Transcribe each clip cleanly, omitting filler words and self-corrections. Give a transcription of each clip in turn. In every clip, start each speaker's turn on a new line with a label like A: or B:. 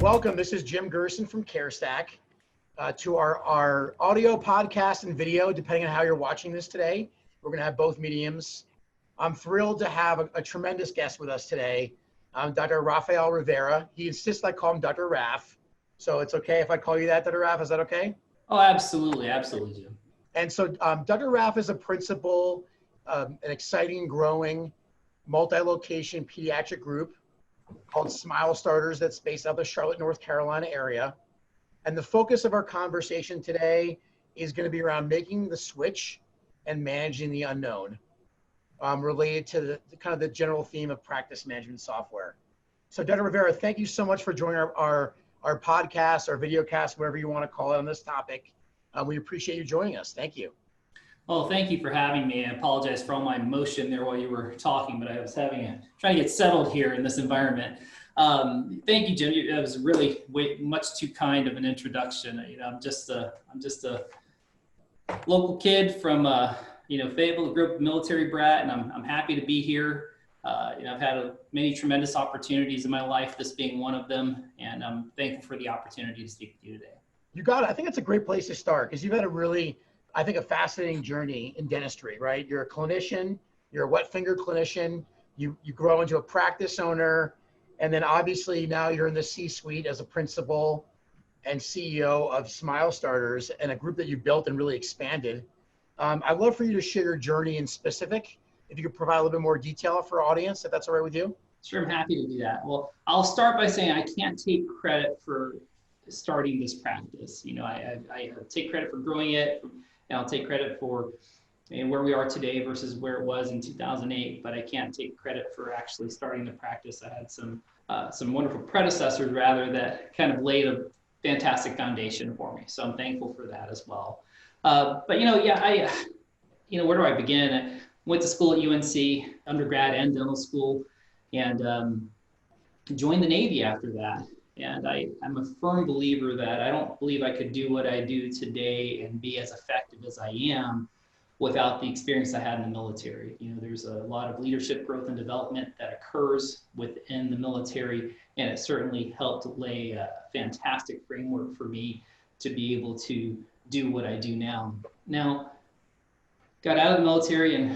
A: Welcome. This is Jim Gerson from CareStack to our audio podcast and video, depending on how you're watching this today. We're going to have both mediums. I'm thrilled to have a tremendous guest with us today, Dr. Rafael Rivera. He insists I call him Dr. Raff. So it's okay if I call you that, Dr. Raff? Is that okay?
B: Oh, absolutely. Absolutely, Jim.
A: And so Dr. Raff is a principal, an exciting, growing, multi-location pediatric group called Smile Starters that's based out of the Charlotte, North Carolina area. And the focus of our conversation today is going to be around making the switch and managing the unknown, related to the kind of the general theme of practice management software. So Dr. Rivera, thank you so much for joining our podcast, our video cast, whatever you want to call it, on this topic. We appreciate you joining us. Thank you.
B: Well, thank you for having me. I apologize for all my emotion there while you were talking, but I was trying to get settled here in this environment. Thank you, Jim. That was really much too kind of an introduction. You know, I'm just a local kid from Fayetteville, grew up a military brat, and I'm happy to be here. I've had many tremendous opportunities in my life, this being one of them, and I'm thankful for the opportunity to speak with you today.
A: You got it. I think it's a great place to start because you've had a fascinating journey in dentistry, right? You're a clinician, you're a wet finger clinician, you grow into a practice owner, and then obviously now you're in the C-suite as a principal and CEO of Smile Starters, and a group that you built and really expanded. I'd love for you to share your journey in specific, if you could provide a little bit more detail for our audience, if that's all right with you.
B: Sure, I'm happy to do that. Well, I'll start by saying I can't take credit for starting this practice. You know, I take credit for growing it, and I'll take credit for where we are today versus where it was in 2008, but I can't take credit for actually starting the practice. I had some wonderful predecessors, rather, that kind of laid a fantastic foundation for me. So I'm thankful for that as well. But where do I begin? I went to school at UNC, undergrad and dental school, and joined the Navy after that. And I'm a firm believer that I don't believe I could do what I do today and be as effective as I am without the experience I had in the military. You know, there's a lot of leadership growth and development that occurs within the military, and it certainly helped lay a fantastic framework for me to be able to do what I do now. Now, got out of the military in,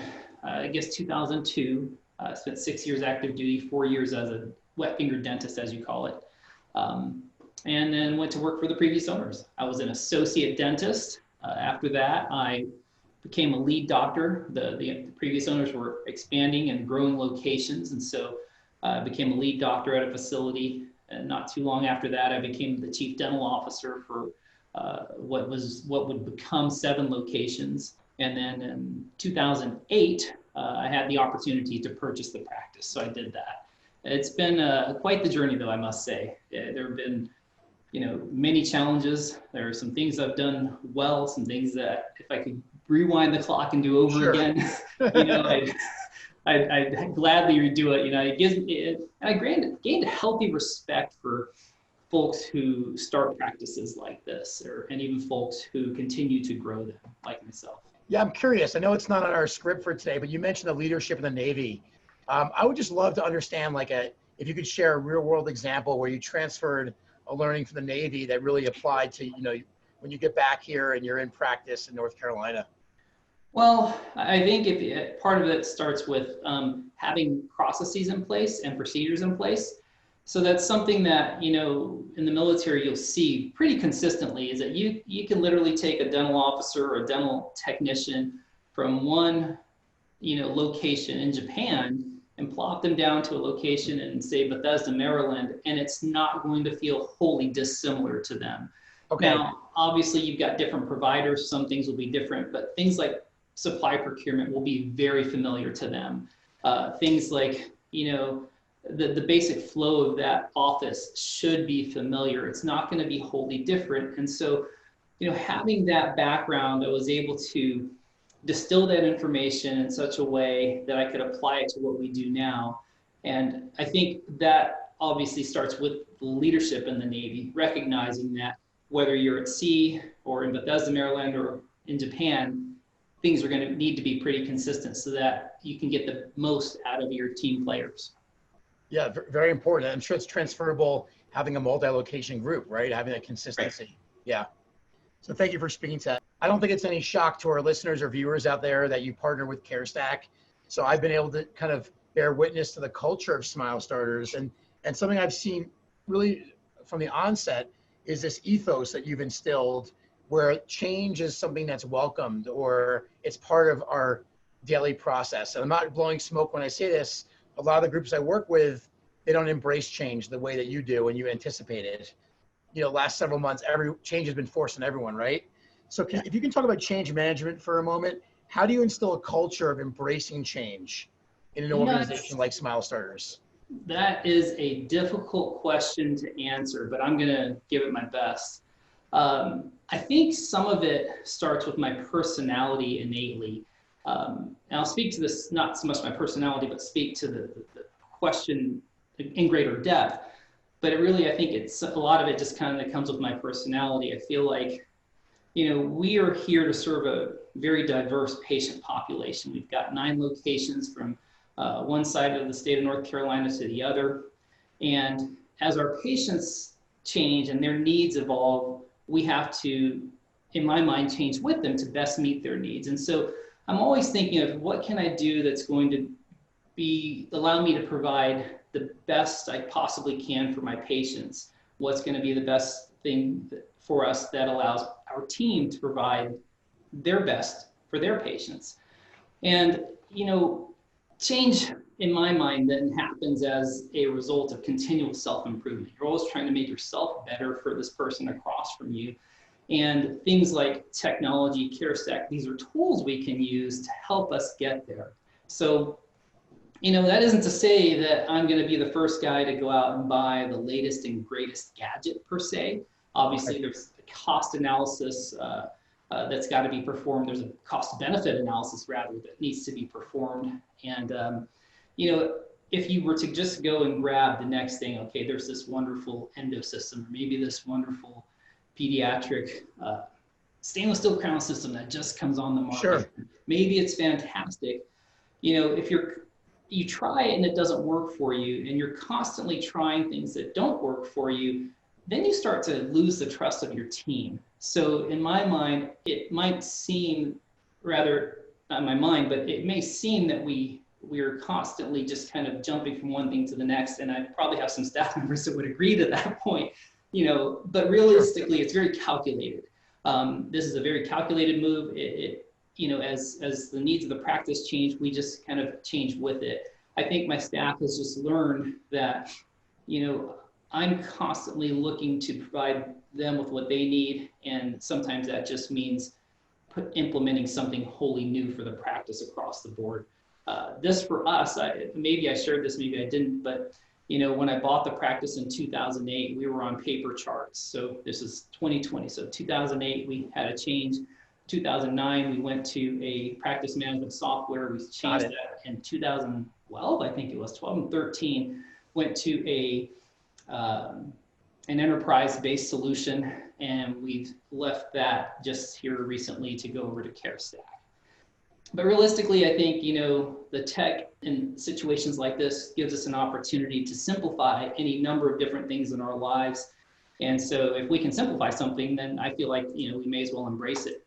B: 2002, spent 6 years active duty, 4 years as a wet finger dentist, as you call it. And then went to work for the previous owners. I was an associate dentist. After that, I became a lead doctor. The previous owners were expanding and growing locations, and so I became a lead doctor at a facility. And not too long after that, I became the chief dental officer for what would become 7 locations. And then in 2008, I had the opportunity to purchase the practice, so I did that. It's been quite the journey, though, I must say. There have been, many challenges. There are some things I've done well, some things that if I could rewind the clock and do over again, I'd gladly redo it. I gained a healthy respect for folks who start practices like this, and even folks who continue to grow them, like myself.
A: Yeah, I'm curious. I know it's not on our script for today, but you mentioned the leadership in the Navy. I would just love to understand, if you could share a real world example where you transferred a learning from the Navy that really applied to, when you get back here and you're in practice in North Carolina.
B: Well, I think part of it starts with having processes in place and procedures in place. So that's something that, in the military, you'll see pretty consistently, is that you can literally take a dental officer or a dental technician from one, location in Japan and plop them down to a location in, say, Bethesda, Maryland, and it's not going to feel wholly dissimilar to them. Okay. Now, obviously, you've got different providers. Some things will be different, but things like supply procurement will be very familiar to them. Things like, the basic flow of that office should be familiar. It's not going to be wholly different. And so, having that background, I was able to distill that information in such a way that I could apply it to what we do now. And I think that obviously starts with the leadership in the Navy, recognizing that whether you're at sea or in Bethesda, Maryland, or in Japan, things are going to need to be pretty consistent so that you can get the most out of your team players.
A: Yeah, very important. I'm sure it's transferable having a multi-location group, right? Having that consistency. Yeah. So thank you for speaking to that. I don't think it's any shock to our listeners or viewers out there that you partner with CareStack. So I've been able to kind of bear witness to the culture of Smile Starters, and something I've seen really from the onset is this ethos that you've instilled where change is something that's welcomed or it's part of our daily process. And I'm not blowing smoke when I say this. A lot of the groups I work with, they don't embrace change the way that you do and you anticipated. You know, last several months, every change has been forced on everyone, right? So if you can talk about change management for a moment, how do you instill a culture of embracing change in an organization like Smile Starters?
B: That is a difficult question to answer, but I'm going to give it my best. I think some of it starts with my personality innately. And I'll speak to this, not so much my personality, but speak to the question in greater depth. But it really, I think it's a lot of it just kind of comes with my personality. I feel like, you know, we are here to serve a very diverse patient population. We've got 9 locations from one side of the state of North Carolina to the other. And as our patients change and their needs evolve, we have to, in my mind, change with them to best meet their needs. And so I'm always thinking of what can I do that's going to allow me to provide the best I possibly can for my patients. What's going to be the best thing for us that allows our team to provide their best for their patients. And, you know, change in my mind then happens as a result of continual self-improvement. You're always trying to make yourself better for this person across from you. And things like technology, CareStack, these are tools we can use to help us get there. So, you know, that isn't to say that I'm going to be the first guy to go out and buy the latest and greatest gadget per se. Obviously, there's a cost analysis that's got to be performed. There's a cost benefit analysis rather that needs to be performed. And, you know, if you were to just go and grab the next thing, okay, there's this wonderful endo system, or maybe this wonderful pediatric stainless steel crown system that just comes on the market.
A: Sure.
B: Maybe it's fantastic. You know, if you try it and it doesn't work for you, and you're constantly trying things that don't work for you, then you start to lose the trust of your team. So in my mind, it might seem, rather not in my mind, but it may seem that we're constantly just kind of jumping from one thing to the next. And I probably have some staff members that would agree to that point, you know, but realistically, it's very calculated. This is a very calculated move. You know, as the needs of the practice change, we just kind of change with it. I think my staff has just learned that, you know, I'm constantly looking to provide them with what they need. And sometimes that just means implementing something wholly new for the practice across the board. This for us, maybe I shared this, maybe I didn't, but you know, when I bought the practice in 2008, we were on paper charts. So this is 2020. So 2008, we had a change. 2009, we went to a practice management software. We changed that in 2012, I think it was 12 and 13, went to an enterprise-based solution, and we've left that just here recently to go over to CareStack. But realistically, I think, you know, the tech in situations like this gives us an opportunity to simplify any number of different things in our lives. And so if we can simplify something, then I feel like, you know, we may as well embrace it.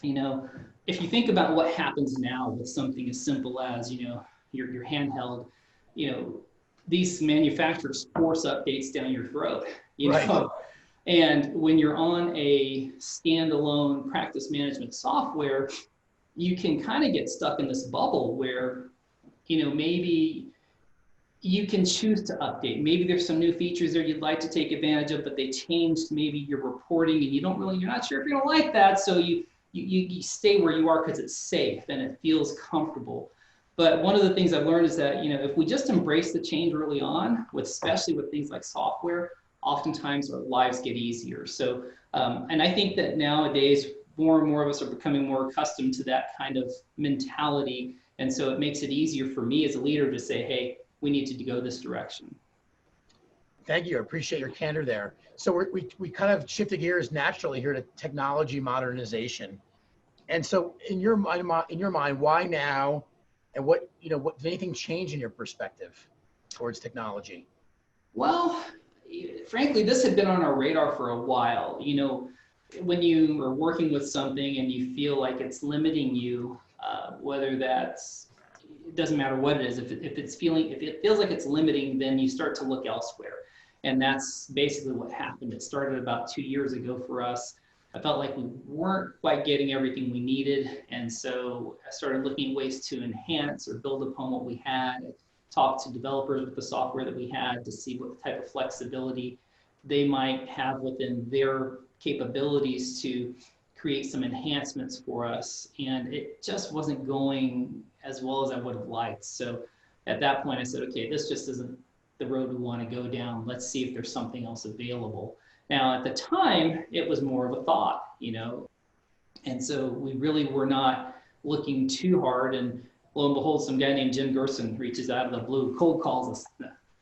B: You know, if you think about what happens now with something as simple as, you know, your handheld, you know, these manufacturers force updates down your throat, you know, and when you're on a standalone practice management software, you can kind of get stuck in this bubble where, you know, maybe you can choose to update. Maybe there's some new features there you'd like to take advantage of, but they changed maybe your reporting and you're not sure if you're gonna like that. So you stay where you are because it's safe and it feels comfortable. But one of the things I've learned is that, you know, if we just embrace the change early on, especially with things like software, oftentimes our lives get easier. So, and I think that nowadays, more and more of us are becoming more accustomed to that kind of mentality. And so it makes it easier for me as a leader to say, hey, we need to go this direction.
A: Thank you. I appreciate your candor there. So we kind of shifted gears naturally here to technology modernization. And so in your mind, why now? And what, you know, did anything change in your perspective towards technology?
B: Well, frankly, this had been on our radar for a while. You know, when you are working with something and you feel like it's limiting you, whether that's, it doesn't matter what it is, if it feels like it's limiting, then you start to look elsewhere. And that's basically what happened. It started about 2 years ago for us. I felt like we weren't quite getting everything we needed. And so I started looking at ways to enhance or build upon what we had. I talked to developers with the software that we had to see what type of flexibility they might have within their capabilities to create some enhancements for us. And it just wasn't going as well as I would have liked. So at that point I said, okay, this just isn't the road we want to go down. Let's see if there's something else available. Now, at the time, it was more of a thought, you know, and so we really were not looking too hard. And lo and behold, some guy named Jim Gerson reaches out of the blue, cold calls us.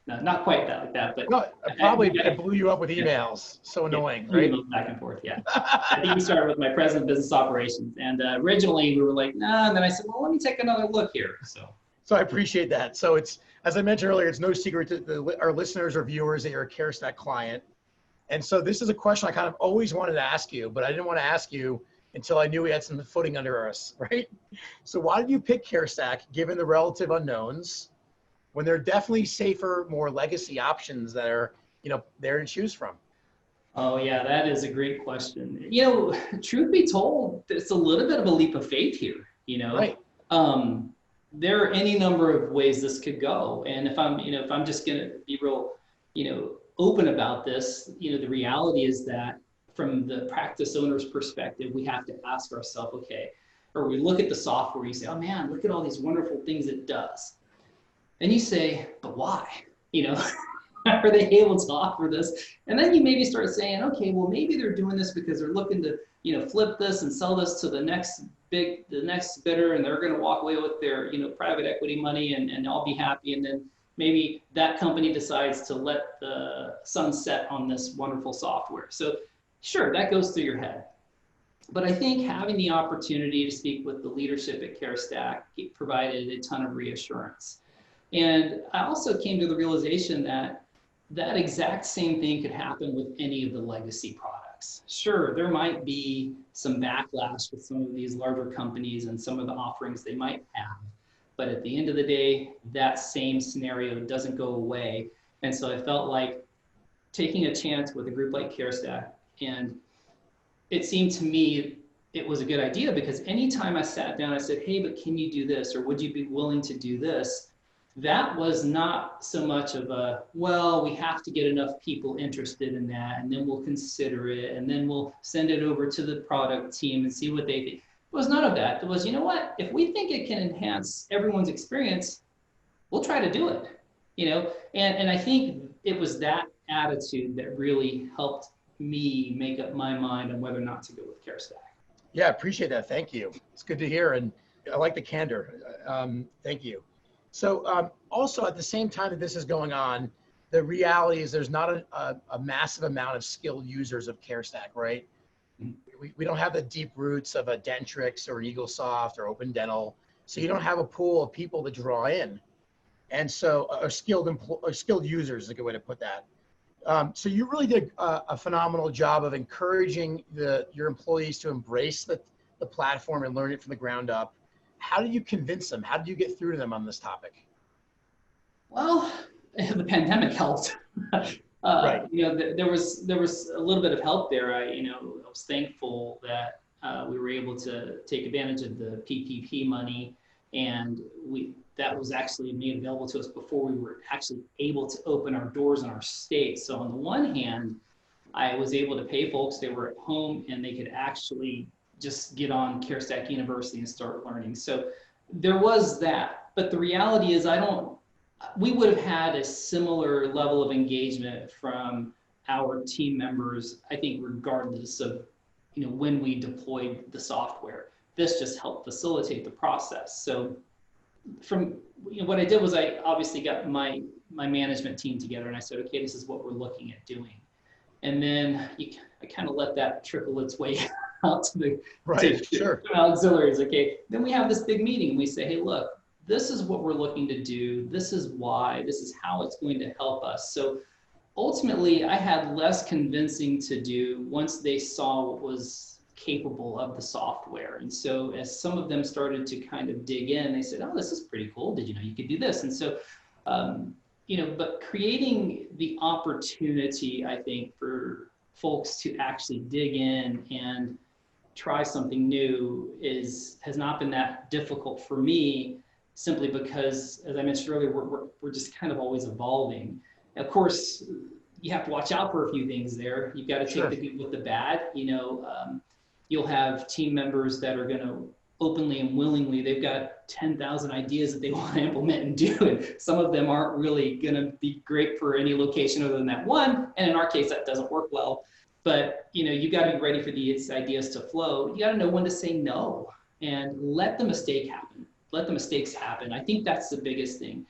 B: No, not quite that like that, but
A: no, I blew you up with emails. So annoying, right?
B: Back and forth, yeah. I think he started with my president of business operations, and originally we were like, nah. And then I said, well, let me take another look here.
A: So I appreciate that. So it's, as I mentioned earlier, it's no secret to our listeners or viewers that you're a CareStack client. And so this is a question I kind of always wanted to ask you, but I didn't want to ask you until I knew we had some footing under us, right? So why did you pick CareStack given the relative unknowns when there are definitely safer, more legacy options that are, you know, there to choose from?
B: Oh yeah, that is a great question. You know, truth be told, it's a little bit of a leap of faith here, you know.
A: Right.
B: There are any number of ways this could go. And if I'm just going to be real, you know, open about this, you know, the reality is that from the practice owner's perspective, we have to ask ourselves, okay, or we look at the software, you say, oh man, look at all these wonderful things it does. And you say, but why? You know, are they able to offer this? And then you maybe start saying, okay, well, maybe they're doing this because they're looking to, you know, flip this and sell this to the next bidder, and they're going to walk away with their, you know, private equity money, and I'll be happy. And then maybe that company decides to let the sunset on this wonderful software. So sure, that goes through your head. But I think having the opportunity to speak with the leadership at CareStack provided a ton of reassurance. And I also came to the realization that that exact same thing could happen with any of the legacy products. Sure, there might be some backlash with some of these larger companies and some of the offerings they might have. But at the end of the day, that same scenario doesn't go away. And so I felt like taking a chance with a group like CareStack, and it seemed to me it was a good idea, because anytime I sat down, I said, hey, but can you do this? Or would you be willing to do this? That was not so much of a, well, we have to get enough people interested in that, and then we'll consider it, and then we'll send it over to the product team and see what they think. It was none of that. It was, you know what, if we think it can enhance everyone's experience, we'll try to do it, you know? And I think it was that attitude that really helped me make up my mind on whether or not to go with CareStack.
A: Yeah, I appreciate that. Thank you. It's good to hear. And I like the candor. Thank you. So also at the same time that this is going on, the reality is there's not a massive amount of skilled users of CareStack, right? We don't have the deep roots of a Dentrix or EagleSoft or Open Dental. So you don't have a pool of people to draw in. And so skilled users is a good way to put that. So you really did a phenomenal job of encouraging your employees to embrace the platform and learn it from the ground up. How did you convince them? How did you get through to them on this topic?
B: Well, the pandemic helped.
A: Right.
B: You know, there was a little bit of help there. I was thankful that we were able to take advantage of the PPP money, and that was actually made available to us before we were actually able to open our doors in our state. So on the one hand, I was able to pay folks, they were at home and they could actually just get on CareStack University and start learning. So there was that, but the reality is we would have had a similar level of engagement from our team members, I think, regardless of, you know, when we deployed the software. This just helped facilitate the process. So what I did was I obviously got my management team together, and I said, okay, this is what we're looking at doing. And then I kind of let that trickle its way out to the auxiliaries. Okay, then we have this big meeting and we say, hey, look, this is what we're looking to do. This is why, this is how it's going to help us. So ultimately I had less convincing to do once they saw what was capable of the software. And so as some of them started to kind of dig in, they said, oh, this is pretty cool. Did you know you could do this? And so, but creating the opportunity, I think, for folks to actually dig in and try something new has not been that difficult for me, simply because, as I mentioned earlier, we're just kind of always evolving. Of course, you have to watch out for a few things there. You've got to take the good with the bad. You'll have team members that are going to openly and willingly, they've got 10,000 ideas that they want to implement and do, and some of them aren't really going to be great for any location other than that one. And in our case, that doesn't work well. But you got to be ready for these ideas to flow. You got to know when to say no and let the mistake happen. Let the mistakes happen. I think that's the biggest thing,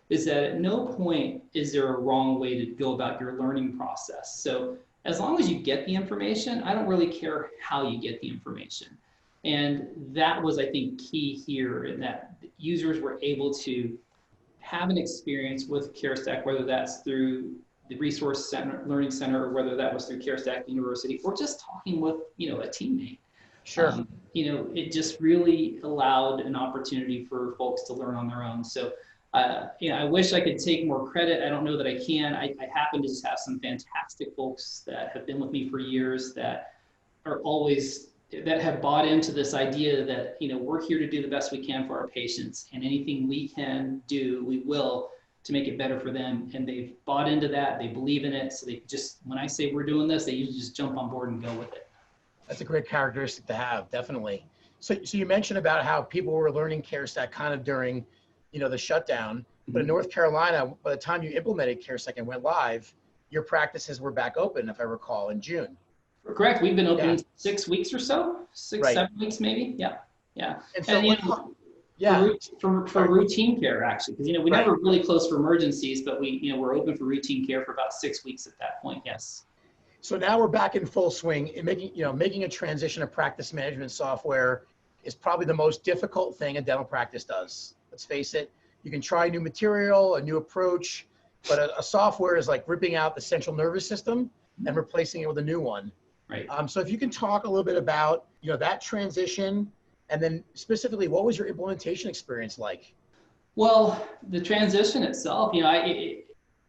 B: is that at no point is there a wrong way to go about your learning process. So as long as you get the information, I don't really care how you get the information. And that was, I think, key here, in that users were able to have an experience with CareStack, whether that's through the Resource Center, Learning Center, or whether that was through CareStack University, or just talking with, a teammate.
A: Sure.
B: It just really allowed an opportunity for folks to learn on their own. So, I wish I could take more credit. I don't know that I can. I happen to just have some fantastic folks that have been with me for years that have bought into this idea that, we're here to do the best we can for our patients, and anything we can do, we will, to make it better for them. And they've bought into that. They believe in it. So they just, when I say we're doing this, they usually just jump on board and go with it.
A: That's a great characteristic to have, definitely. So you mentioned about how people were learning CareStack kind of during, the shutdown. But in North Carolina, by the time you implemented CareStack and went live, your practices were back open, if I recall, in June.
B: Correct. We've been open 6 weeks or so, 7 weeks maybe. Yeah.
A: And so,
B: for routine care, actually, because we never really closed for emergencies, but we're open for routine care for about 6 weeks at that point. Yes.
A: So now we're back in full swing, and making a transition of practice management software is probably the most difficult thing a dental practice does. Let's face it. You can try new material, a new approach, but a software is like ripping out the central nervous system and replacing it with a new one.
B: Right.
A: So if you can talk a little bit about, that transition, and then specifically, what was your implementation experience like?
B: Well, the transition itself,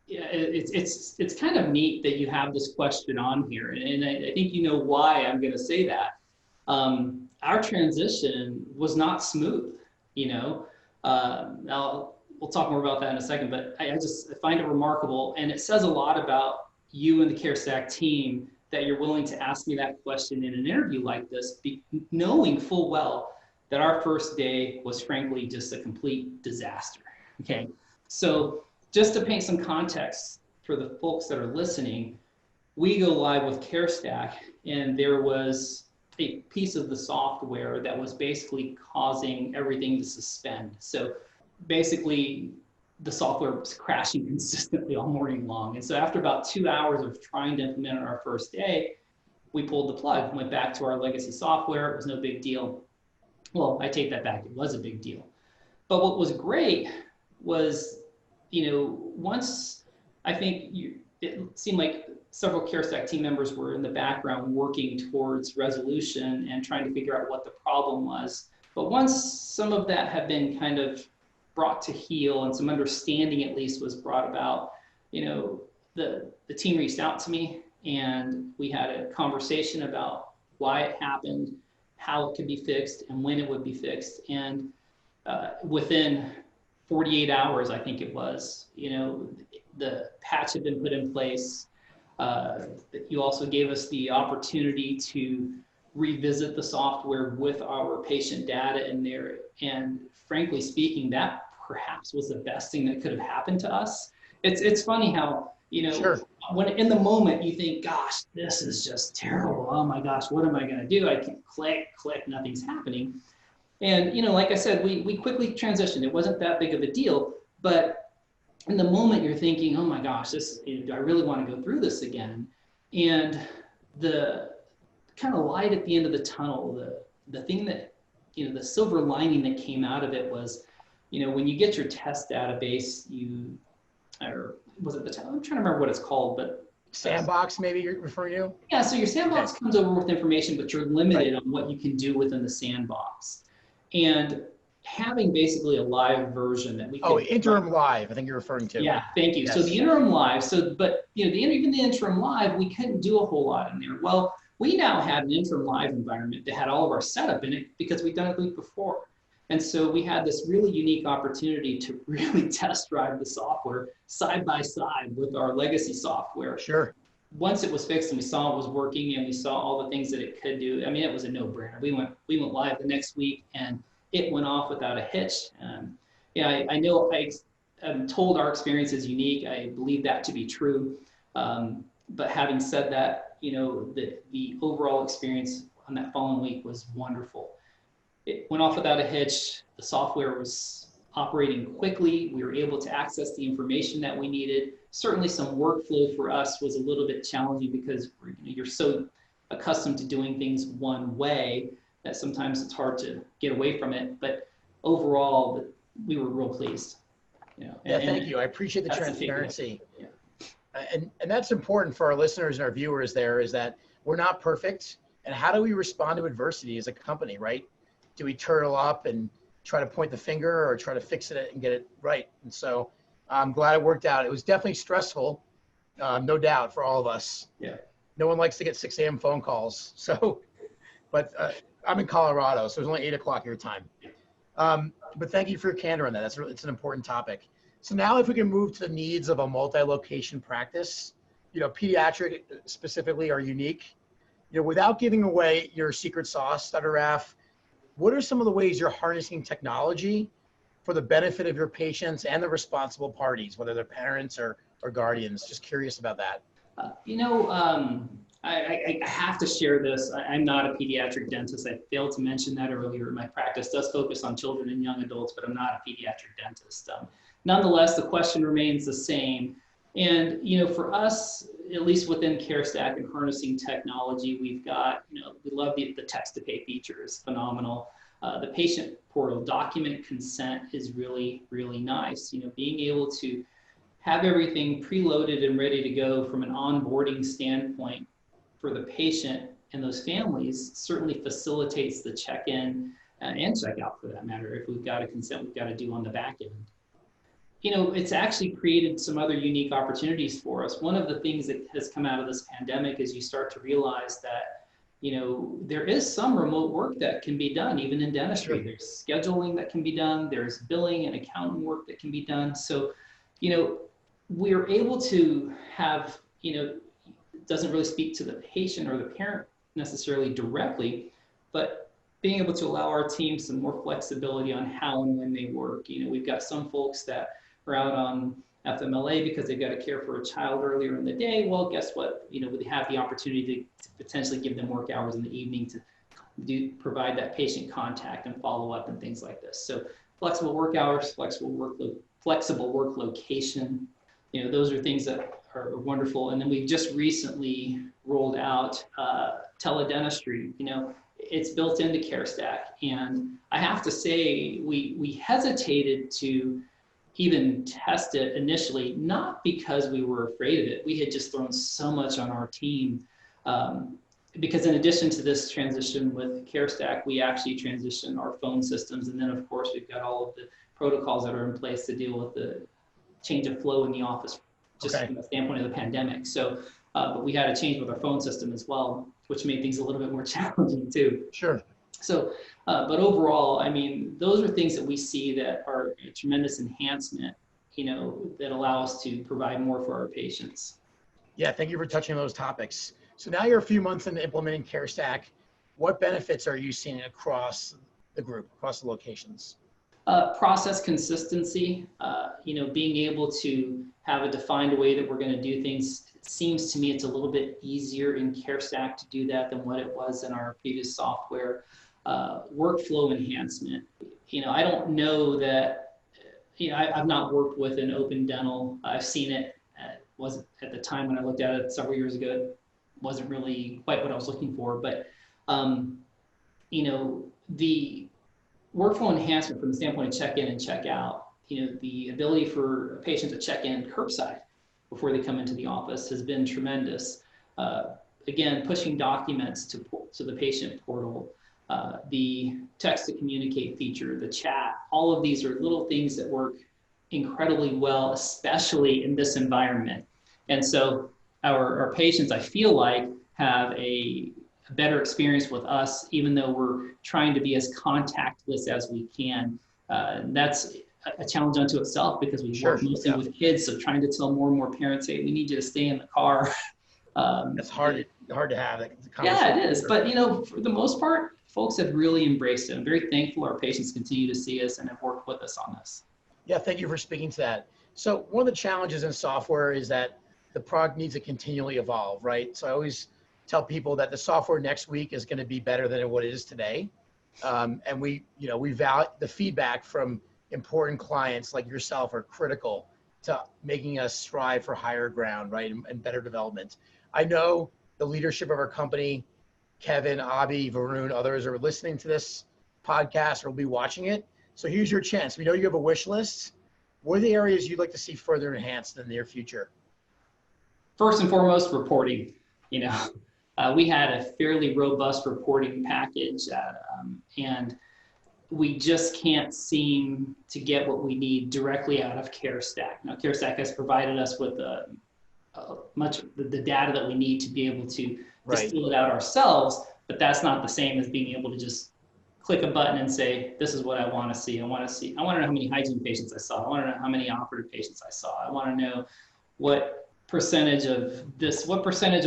B: it's kind of neat that you have this question on here, and I think why I'm going to say that. Our transition was not smooth. We'll talk more about that in a second, but I find it remarkable, and it says a lot about you and the CareStack team that you're willing to ask me that question in an interview like this, knowing full well that our first day was frankly just a complete disaster. Okay, so just to paint some context for the folks that are listening, we go live with CareStack, and there was a piece of the software that was basically causing everything to suspend. So basically, the software was crashing consistently all morning long. And so after about 2 hours of trying to implement it our first day, we pulled the plug, went back to our legacy software. It was no big deal. Well, I take that back. It was a big deal. But what was great was, once I think it seemed like several CareStack team members were in the background working towards resolution and trying to figure out what the problem was. But once some of that had been kind of brought to heel, and some understanding at least was brought about, the team reached out to me, and we had a conversation about why it happened, how it could be fixed, and when it would be fixed. And within 48 hours, I think it was, the patch had been put in place. You also gave us the opportunity to revisit the software with our patient data in there. And frankly speaking, that perhaps was the best thing that could have happened to us. It's funny how, when in the moment you think, gosh, this is just terrible. Oh my gosh, what am I going to do? I can't click, nothing's happening. And, like I said, we quickly transitioned. It wasn't that big of a deal, but in the moment you're thinking, oh my gosh, do I really want to go through this again? And the kind of light at the end of the tunnel, the thing that, the silver lining that came out of it was, when you get your test database, you or was it the, I'm trying to remember what it's called, but
A: Sandbox, maybe you're referring to?
B: yeah, so your sandbox comes over with information, but you're limited
A: Right.
B: on what you can do within the sandbox. And having basically a live version that we
A: Oh,
B: could
A: interim live, I think you're referring to.
B: yeah, thank you. So the
A: Yes.
B: interim live, so but you know, even the interim live, we couldn't do a whole lot in there. Well, we now had an interim live environment that had all of our setup in it because we'd done it the week before. And so we had this really unique opportunity to really test drive the software side by side with our legacy software.
A: Sure.
B: Once it was fixed and we saw it was working and we saw all the things that it could do, I mean, it was a no-brainer. We went live the next week and it went off without a hitch. Yeah, I know I'm told our experience is unique. I believe that to be true. But having said that, you know, the overall experience on that following week was wonderful. It went off without a hitch. The software was operating quickly. We were able to access the information that we needed. Certainly some workflow for us was a little bit challenging because you're so accustomed to doing things one way that sometimes it's hard to get away from it. But overall, we were real pleased. You know,
A: yeah, thank you. I appreciate the transparency.
B: Yeah.
A: And that's important for our listeners and our viewers there, is that we're not perfect. And how do we respond to adversity as a company, right? Do we turtle up and try to point the finger or try to fix it and get it right? And so I'm glad it worked out. It was definitely stressful, no doubt, for all of us.
B: Yeah.
A: No one likes to get 6 a.m. phone calls. So, but I'm in Colorado, so it's only 8 o'clock your time. But thank you for your candor on that. It's an important topic. So now if we can move to the needs of a multi-location practice, you know, pediatric specifically are unique. You know, without giving away your secret sauce, Dr. Raff, what are some of the ways you're harnessing technology for the benefit of your patients and the responsible parties, whether they're parents or guardians? Just curious about that.
B: I have to share this. I'm not a pediatric dentist. I failed to mention that earlier. My practice does focus on children and young adults, but I'm not a pediatric dentist. Nonetheless, the question remains the same. And, you know, for us, at least within CareStack and harnessing technology, we've got, you know, we love the text to pay feature is phenomenal. The patient portal document consent is really, really nice. You know, being able to have everything preloaded and ready to go from an onboarding standpoint for the patient and those families certainly facilitates the check-in and check-out for that matter. If we've got a consent we've got to do on the back end. You know, it's actually created some other unique opportunities for us. One of the things that has come out of this pandemic is you start to realize that, you know, there is some remote work that can be done, even in dentistry.
A: Sure.
B: There's scheduling that can be done. There's billing and accounting work that can be done. So, you know, we're able to have, you know, it doesn't really speak to the patient or the parent necessarily directly, but being able to allow our team some more flexibility on how and when they work. You know, we've got some folks that are out on FMLA because they've got to care for a child earlier in the day. Well, guess what? You know, we have the opportunity to potentially give them work hours in the evening to provide that patient contact and follow up and things like this. So flexible work hours, flexible work location. You know, those are things that are wonderful. And then we just recently rolled out teledentistry. You know, it's built into CareStack. And I have to say, we hesitated to even test it initially, not because we were afraid of it. We had just thrown so much on our team. Because in addition to this transition with CareStack, we actually transitioned our phone systems. And then of course, we've got all of the protocols that are in place to deal with the change of flow in the office, just from the standpoint of the pandemic. So, but we had a change with our phone system as well, which made things a little bit more challenging too.
A: Sure.
B: So, but overall, I mean, those are things that we see that are a tremendous enhancement, you know, that allow us to provide more for our patients.
A: Yeah, thank you for touching on those topics. So now you're a few months into implementing CareStack. What benefits are you seeing across the group, across the locations?
B: Process consistency, you know, being able to have a defined way that we're going to do things. It seems to me it's a little bit easier in CareStack to do that than what it was in our previous software. Workflow enhancement. You know, I don't know that, you know, I've not worked with an open dental. I've seen it. Wasn't at the time when I looked at it several years ago, it wasn't really quite what I was looking for. But, you know, the workflow enhancement from the standpoint of check in and check out the ability for a patient to check in curbside before they come into the office has been tremendous. Again, pushing documents to the patient portal, the text to communicate feature, the chat, all of these are little things that work incredibly well, especially in this environment. And so our patients, I feel like, have a better experience with us, even though we're trying to be as contactless as we can. That's a challenge unto itself because we work mostly with kids. So trying to tell more and more parents, hey, we need you to stay in the car.
A: That's hard to have that conversation.
B: Yeah, it is. But, for the most part, folks have really embraced it. I'm very thankful our patients continue to see us and have worked with us on this.
A: Yeah, thank you for speaking to that. So one of the challenges in software is that the product needs to continually evolve, right? So I always tell people that the software next week is going to be better than what it is today. And we value the feedback from important clients like yourself are critical to making us strive for higher ground, right? And better development. I know the leadership of our company, Kevin, Abhi, Varun, others are listening to this podcast or will be watching it. So here's your chance. We know you have a wish list. What are the areas you'd like to see further enhanced in the near future?
B: First and foremost, reporting. We had a fairly robust reporting package, and we just can't seem to get what we need directly out of CareStack. Now, CareStack has provided us with much the data that we need to be able to distill it out ourselves, but that's not the same as being able to just click a button and say, this is what I want to see. I want to know how many hygiene patients I saw. I want to know how many operative patients I saw. I want to know what percentage of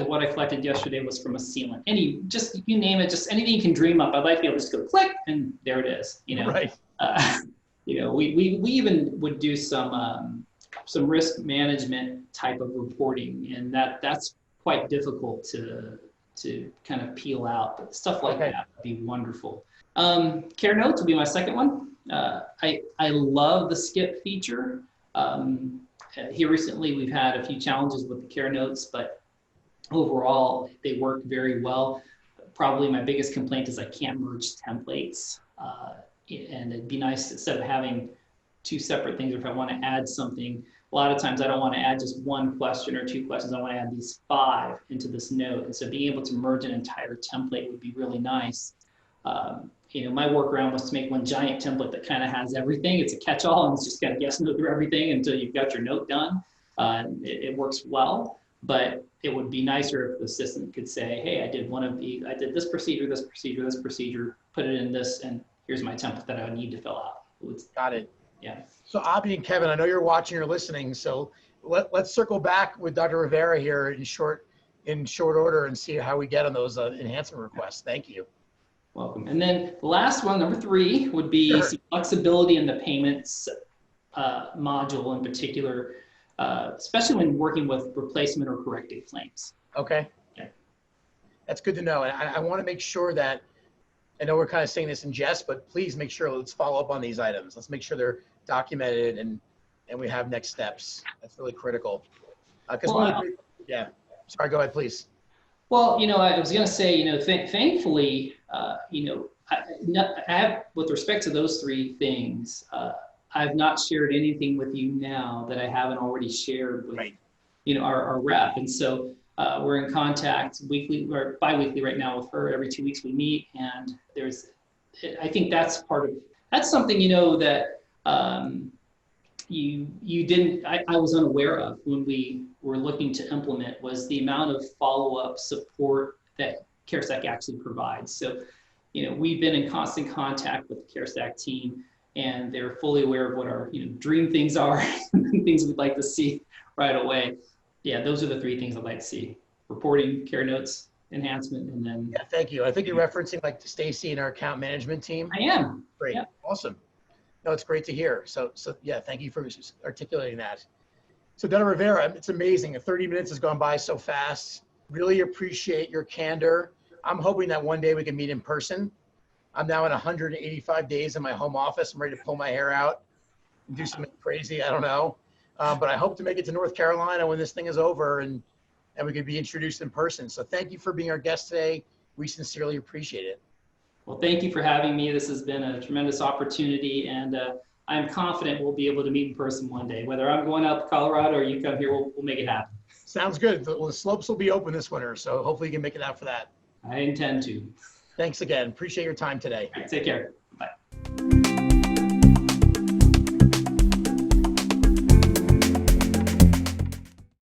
B: what I collected yesterday was from a sealant. You name it, just anything you can dream up. I'd like to be able to just go click and there it is.
A: Right.
B: We even would do some risk management type of reporting, and that's quite difficult to kind of peel out. But stuff like that would be wonderful. Care notes will be my second one. I love the skip feature. Here recently, we've had a few challenges with the care notes, but overall, they work very well. Probably my biggest complaint is I can't merge templates. And it'd be nice, instead of having two separate things, or if I want to add something, a lot of times I don't want to add just one question or two questions. I want to add these 5 into this note. And so being able to merge an entire template would be really nice. My workaround was to make one giant template that kind of has everything. It's a catch-all, and it's just kind of yes, no through everything until you've got your note done. It works well, but it would be nicer if the assistant could say, hey, I did this procedure, this procedure, this procedure, put it in this, and here's my template that I would need to fill out.
A: Got it.
B: Yeah.
A: So Abhi and Kevin, I know you're watching or listening, so let's circle back with Dr. Rivera here in short order and see how we get on those enhancement requests. Thank you.
B: Welcome. And then the last one, number 3, would be some flexibility in the payments module in particular, especially when working with replacement or corrective claims.
A: Okay. That's good to know. And I want to make sure that, I know we're kind of saying this in jest, but please make sure, let's follow up on these items. Let's make sure they're documented and we have next steps. That's really critical. Yeah. Sorry, go ahead, please.
B: Well, I was going to say, thankfully, I have, with respect to those 3 things, I've not shared anything with you now that I haven't already shared with, our rep. And so we're in contact weekly or bi-weekly right now with her. Every 2 weeks we meet, and I think that's something, that I was unaware of when we were looking to implement, was the amount of follow-up support that CareStack actually provides. So, we've been in constant contact with the CareStack team, and they're fully aware of what our dream things are, things we'd like to see right away. Yeah, those are the 3 things I'd like to see: reporting, care notes, enhancement, and then.
A: Yeah, thank you. I think you're referencing like Stacy and our account management team.
B: I am.
A: Great, yeah. Awesome. No, it's great to hear. So yeah, thank you for articulating that. So Dr. Rivera, it's amazing. 30 minutes has gone by so fast. Really appreciate your candor. I'm hoping that one day we can meet in person. I'm now in 185 days in my home office. I'm ready to pull my hair out and do something crazy. I don't know. But I hope to make it to North Carolina when this thing is over and we could be introduced in person. So thank you for being our guest today. We sincerely appreciate it.
B: Well, thank you for having me. This has been a tremendous opportunity, and I'm confident we'll be able to meet in person one day. Whether I'm going out to Colorado or you come here, we'll make it happen.
A: Sounds good. Well, the slopes will be open this winter, so hopefully you can make it out for that.
B: I intend to.
A: Thanks again. Appreciate your time today.
B: Take care. Bye.